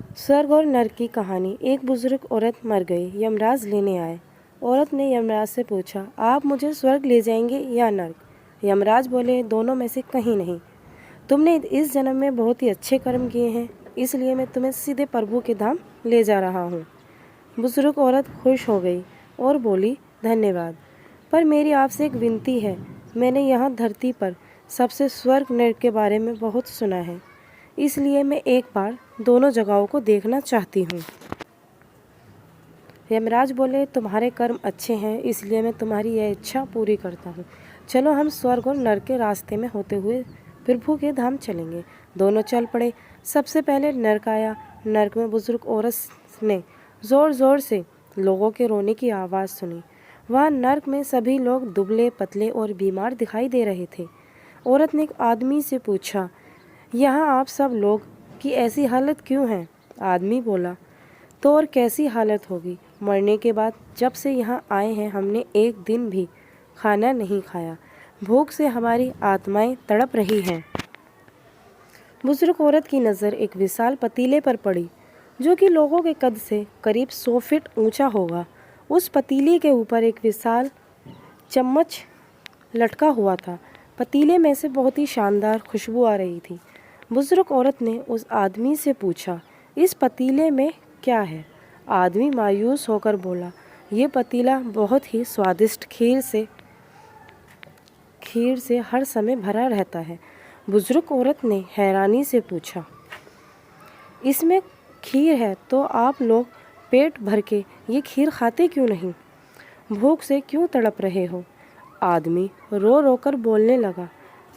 स्वर्ग और नरक की कहानी। एक बुजुर्ग औरत मर गई। यमराज लेने आए। औरत ने यमराज से पूछा, आप मुझे स्वर्ग ले जाएंगे या नरक? यमराज बोले, दोनों में से कहीं नहीं। तुमने इस जन्म में बहुत ही अच्छे कर्म किए हैं, इसलिए मैं तुम्हें सीधे प्रभु के धाम ले जा रहा हूँ। बुजुर्ग औरत खुश हो गई और बोली, धन्यवाद, पर मेरी आपसे एक विनती है। मैंने यहाँ धरती पर सबसे स्वर्ग नरक के बारे में बहुत सुना है, इसलिए मैं एक बार दोनों जगहों को देखना चाहती हूँ। यमराज बोले, तुम्हारे कर्म अच्छे हैं, इसलिए मैं तुम्हारी यह इच्छा पूरी करता हूँ। चलो हम स्वर्ग और नरक के रास्ते में होते हुए प्रभु के धाम चलेंगे। दोनों चल पड़े। सबसे पहले नरक आया। नरक में बुजुर्ग औरत ने ज़ोर ज़ोर से लोगों के रोने की आवाज़ सुनी। वहाँ नरक में सभी लोग दुबले पतले और बीमार दिखाई दे रहे थे। औरत ने एक आदमी से पूछा, यहाँ आप सब लोग की ऐसी हालत क्यों है? आदमी बोला, तो और कैसी हालत होगी? मरने के बाद जब से यहाँ आए हैं हमने एक दिन भी खाना नहीं खाया। भूख से हमारी आत्माएं तड़प रही हैं। बुजुर्ग औरत की नज़र एक विशाल पतीले पर पड़ी, जो कि लोगों के कद से करीब 100 फीट ऊंचा होगा। उस पतीले के ऊपर एक विशाल चम्मच लटका हुआ था। पतीले में से बहुत ही शानदार खुशबू आ रही थी। बुजुर्ग औरत ने उस आदमी से पूछा, इस पतीले में क्या है? आदमी मायूस होकर बोला, ये पतीला बहुत ही स्वादिष्ट खीर से हर समय भरा रहता है। बुजुर्ग औरत ने हैरानी से पूछा, इसमें खीर है तो आप लोग पेट भर के ये खीर खाते क्यों नहीं? भूख से क्यों तड़प रहे हो? आदमी रो रो कर बोलने लगा,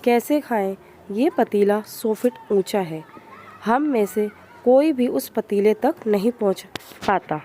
कैसे खाएं? ये पतीला 100 फीट ऊंचा है। हम में से कोई भी उस पतीले तक नहीं पहुंच पाता।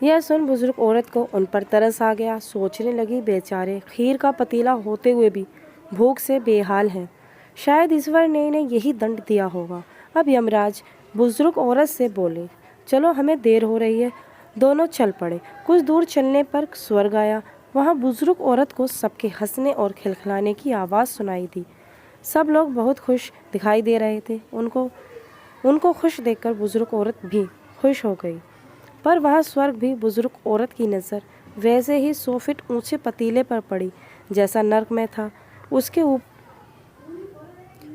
यह सुन बुजुर्ग औरत को उन पर तरस आ गया। सोचने लगी, बेचारे खीर का पतीला होते हुए भी भूख से बेहाल हैं। शायद ईश्वर ने इन्हें यही दंड दिया होगा। अब यमराज बुजुर्ग औरत से बोले, चलो हमें देर हो रही है। दोनों चल पड़े। कुछ दूर चलने पर स्वर्ग आया। वहाँ बुजुर्ग औरत को सबके हंसने और खिलखिलाने की आवाज़ सुनाई दी। सब लोग बहुत खुश दिखाई दे रहे थे। उनको खुश देखकर बुजुर्ग औरत भी खुश हो गई। पर वहाँ स्वर्ग भी बुजुर्ग औरत की नज़र वैसे ही 100 फीट ऊंचे पतीले पर पड़ी जैसा नरक में था। उसके ऊपर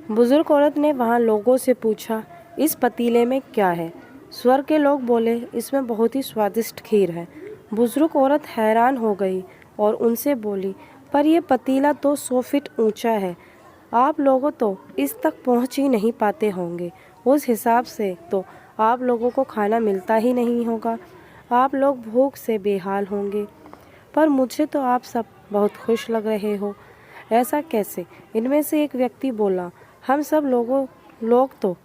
बुजुर्ग औरत ने वहाँ लोगों से पूछा, इस पतीले में क्या है? स्वर्ग के लोग बोले, इसमें बहुत ही स्वादिष्ट खीर है। बुजुर्ग औरत हैरान हो गई और उनसे बोली, पर यह पतीला तो 100 फीट ऊंचा है। आप लोगों तो इस तक पहुंच ही नहीं पाते होंगे। उस हिसाब से तो आप लोगों को खाना मिलता ही नहीं होगा। आप लोग भूख से बेहाल होंगे। पर मुझे तो आप सब बहुत खुश लग रहे हो। ऐसा कैसे? इनमें से एक व्यक्ति बोला, हम सब लोग तो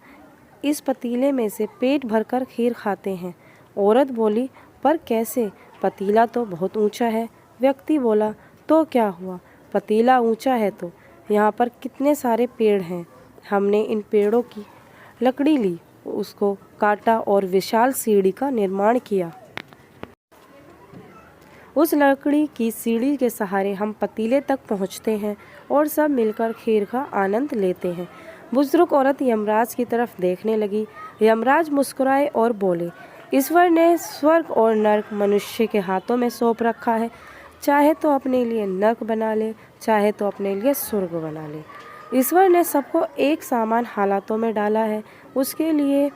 इस पतीले में से पेट भरकर खीर खाते हैं। औरत बोली, पर कैसे? पतीला तो बहुत ऊंचा है। व्यक्ति बोला, तो क्या हुआ? पतीला ऊंचा है तो यहाँ पर कितने सारे पेड़ हैं। हमने इन पेड़ों की लकड़ी ली, उसको काटा और विशाल सीढ़ी का निर्माण किया। उस लकड़ी की सीढ़ी के सहारे हम पतीले तक पहुँचते हैं और सब मिलकर खीर का आनंद लेते हैं। बुजुर्ग औरत यमराज की तरफ देखने लगी। यमराज मुस्कुराए और बोले, ईश्वर ने स्वर्ग और नरक मनुष्य के हाथों में सौंप रखा है। चाहे तो अपने लिए नरक बना ले, चाहे तो अपने लिए स्वर्ग बना ले। ईश्वर ने सबको एक समान हालातों में डाला है। उसके लिए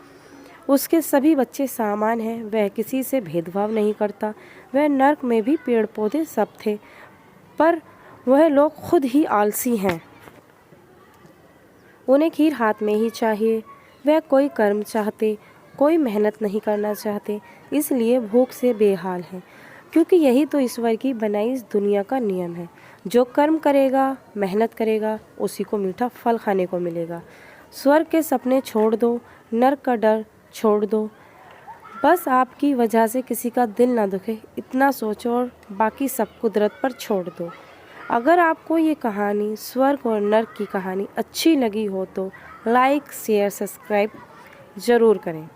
उसके सभी बच्चे समान हैं। वह किसी से भेदभाव नहीं करता। वह नरक में भी पेड़ पौधे सब थे, पर वह लोग खुद ही आलसी हैं। उन्हें खीर हाथ में ही चाहिए। वह कोई कर्म चाहते, कोई मेहनत नहीं करना चाहते, इसलिए भूख से बेहाल हैं। क्योंकि यही तो ईश्वर की बनाई इस दुनिया का नियम है। जो कर्म करेगा, मेहनत करेगा, उसी को मीठा फल खाने को मिलेगा। स्वर्ग के सपने छोड़ दो, नरक का डर छोड़ दो। बस आपकी वजह से किसी का दिल ना दुखे, इतना सोचो और बाकी सब कुदरत पर छोड़ दो। अगर आपको ये कहानी, स्वर्ग और नरक की कहानी अच्छी लगी हो तो लाइक, शेयर, सब्सक्राइब ज़रूर करें।